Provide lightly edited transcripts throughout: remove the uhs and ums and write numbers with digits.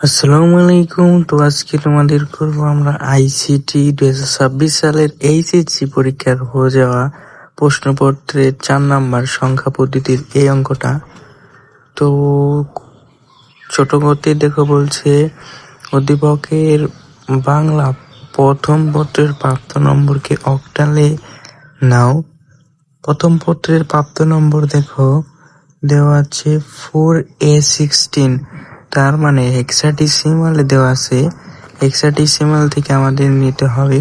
আসসালামু আলাইকুম। তো আজকে তোমাদের করব আমরা আইসিটি 2026 সালের এইচএসসি পরীক্ষার হয়ে যাওয়া প্রশ্নপত্রের 4 নাম্বার সংখ্যা পদ্ধতির এই অঙ্কটা। তো ছোট করতে দেখো বলছে অধ্যাপকের বাংলা প্রথম পত্রের প্রাপ্ত নম্বরকে অক্টালে নাও। প্রথম পত্রের প্রাপ্ত নম্বর দেখো দেওয়া আছে 4A16, তার মানে হেক্সাডেসিমালে দেওয়া আছে। হেক্সাডেসিমাল থেকে আমাদের নিতে হবে,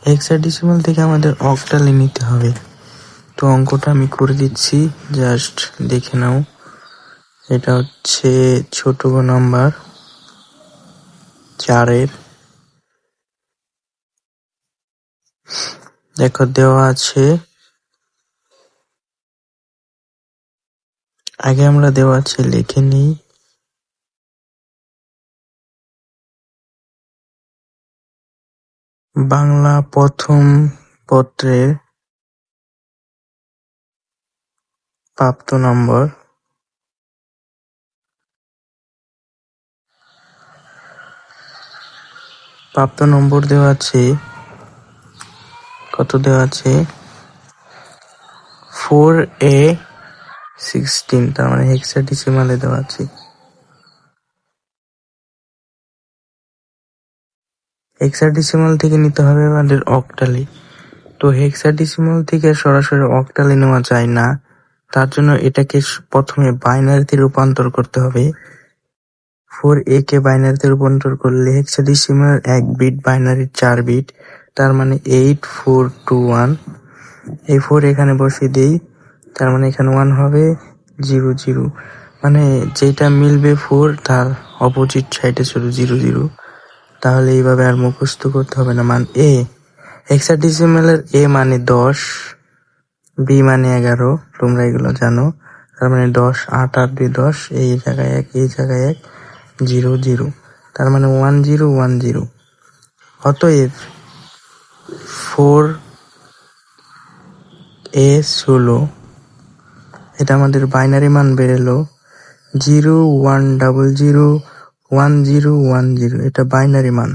হেক্সাডেসিমাল থেকে আমাদের অক্টালে নিতে হবে। তো অঙ্কটা আমি করে দিচ্ছি, জাস্ট দেখে নাও। এটা হচ্ছে ছোট নাম্বার 4-এর, দেখো দেওয়া আছে। আগে আমরা দেওয়া আছে লিখে নিই। বাংলা প্রথম পত্রের প্রাপ্ত নম্বর দেওয়া আছে, কত দেওয়া আছে 4A16, তার মানে হেক্সাডেসিমালে দেওয়া আছে। হেক্সাডেসিমাল থেকে নিতে হবে আমাদের অক্টালে। তো হেক্সাডেসিমাল থেকে সরাসরি অক্টালে নেওয়া যায় না, তার জন্য এটাকে প্রথমে বাইনারিতে রূপান্তর করতে হবে। 4A কে বাইনারিতে রূপান্তর করলে হেক্সাডেসিমাল 1 বিট, বাইনারির 4 বিট, তার মানে 8421। এই 4 এখানে বসিয়ে দেই, তার মানে এখানে 1 হবে, 00, মানে যেটা মিলবে 4 তার অপোজিট সাইডে শুধু 00। তাহলে এইভাবে আর মুখস্থ করতে হবে না। মান এ, হেক্সাডেসিমালের এ মানে 10, বি মানে 11, তোমরা এগুলো জানো। তার মানে 10, 8 আর 2 10, এই জায়গায় 1, এই জায়গায় 1, 00, তার মানে 1010। অতএব 4A16, এটা আমাদের বাইনারি মান বেরোলো 01001010, এটা বাইনারি মান।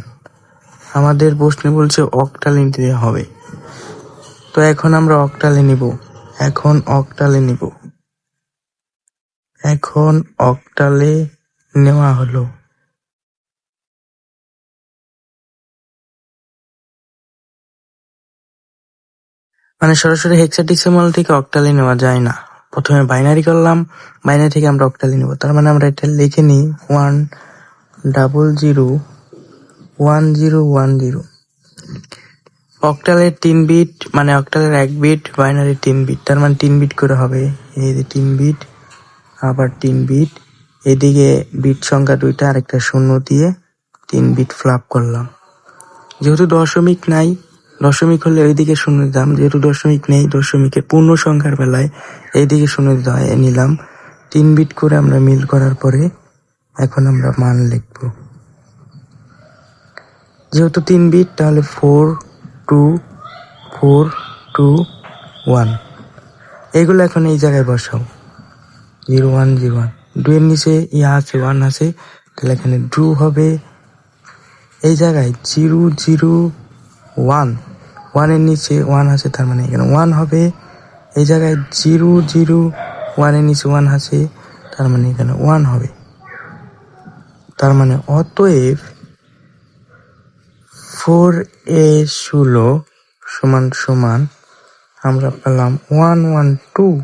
আমাদের প্রশ্নে বলছে অক্টালে নিতে হবে, তো এখন আমরা অক্টালে নিব। এখন অক্টালে নেওয়া হলো। মানে সরাসরি হেক্সাডেসিমাল থেকে অক্টালে নেওয়া যায় না, প্রথমে বাইনারি করলাম, বাইনারি থেকে আমরা অক্টালে নেব। তার মানে আমরা এটা লিখে নিই 1001010। অক্টালের 3 বিট, মানে অক্টালের 1 বিট, বাইনারির 3 বিট, তার মানে 3 বিট করে হবে। এই যে 3 বিট, আবার 3 বিট, এদিকে বিট সংখ্যা 2টা, আরেকটা শূন্য দিয়ে 3 বিট ফ্লাপ করলাম। যেহেতু দশমিক নাই, দশমিক হলে ওইদিকে শূন্য দিতাম, যেহেতু দশমিক নেই, দশমিকের পূর্ণ সংখ্যার বেলায় এইদিকে শূন্য দিতে হয়, নিলাম। 3 বিট করে আমরা মিল করার পরে এখন আমরা মান লিখব। যেহেতু 3 বিট, তাহলে 42421, এগুলো এখন এই জায়গায় বসাও। 0101, 2 এর নিচে ইয়া আছে, 1 আছে, তাহলে এখানে 2 হবে। এই জায়গায় 001, 1 এর নিচে 1 আছে, তার মানে এখানে 1 হবে। এই জায়গায় 001 এর নিচে 1 আছে, তার মানে এখানে 1 হবে। তার মানে অতএব 4A16 সমান আমরা পেলাম 112।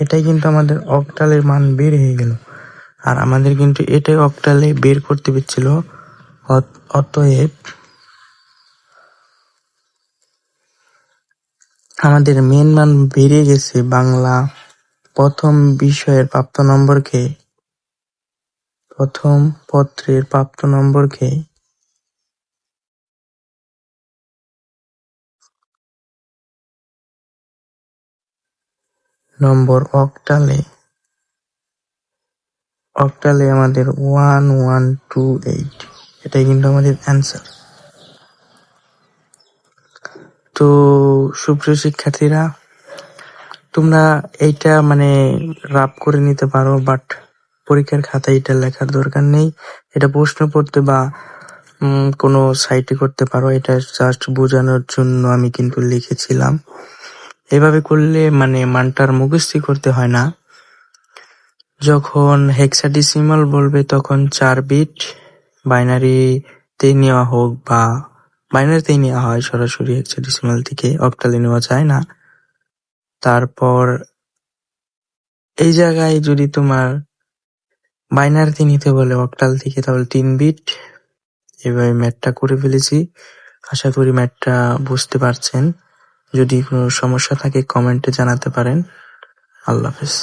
এটাই কিন্তু আমাদের অক্টালের মান বের হয়ে গেল, আর আমাদের কিন্তু এটাই অক্টালে বের করতে পেরেছিল। অতএব আমাদের মেন মান বেরিয়ে গেছে। বাংলা প্রথম বিষয়ের প্রাপ্ত নম্বরকে, প্রথম পত্রের প্রাপ্ত নম্বরকে নম্বর অক্টালে আমাদের 1128, এটাই কিন্তু আমাদের অ্যান্সার। তো সুপ্রিয় শিক্ষার্থীরা, তোমরা এইটা মানে রাব করে নিতে পারো, বাট পরীক্ষার খাতায় এটা লেখার দরকার নেই। এটা প্রশ্ন পড়তে বা কোনো সাইটে করতে পারো। এটা জাস্ট বোঝানোর জন্য আমি কিন্তু লিখেছিলাম। এভাবে করলে মানে মানটার মুখস্থি করতে হয় না। যখন হেক্সাডেসিমাল বলবে তখন 4 বিট, বাইনারিতে নেওয়া হোক বা বাইনারিতেই নেওয়া হয় সরাসরি, হেক্সাডেসিমাল থেকে অক্টালে নেওয়া যায় না। তারপর এই জায়গায় যদি তোমার বাইনারিতে নিতে বলে অক্টাল থেকে, তাহলে 3 বিট। এভাবে ম্যাথটা করে ফেলেছি। আশা করি ম্যাথটা বুঝতে পারছেন। যদি কোনো সমস্যা থাকে কমেন্টে জানাতে পারেন। আল্লাহ হাফেজ।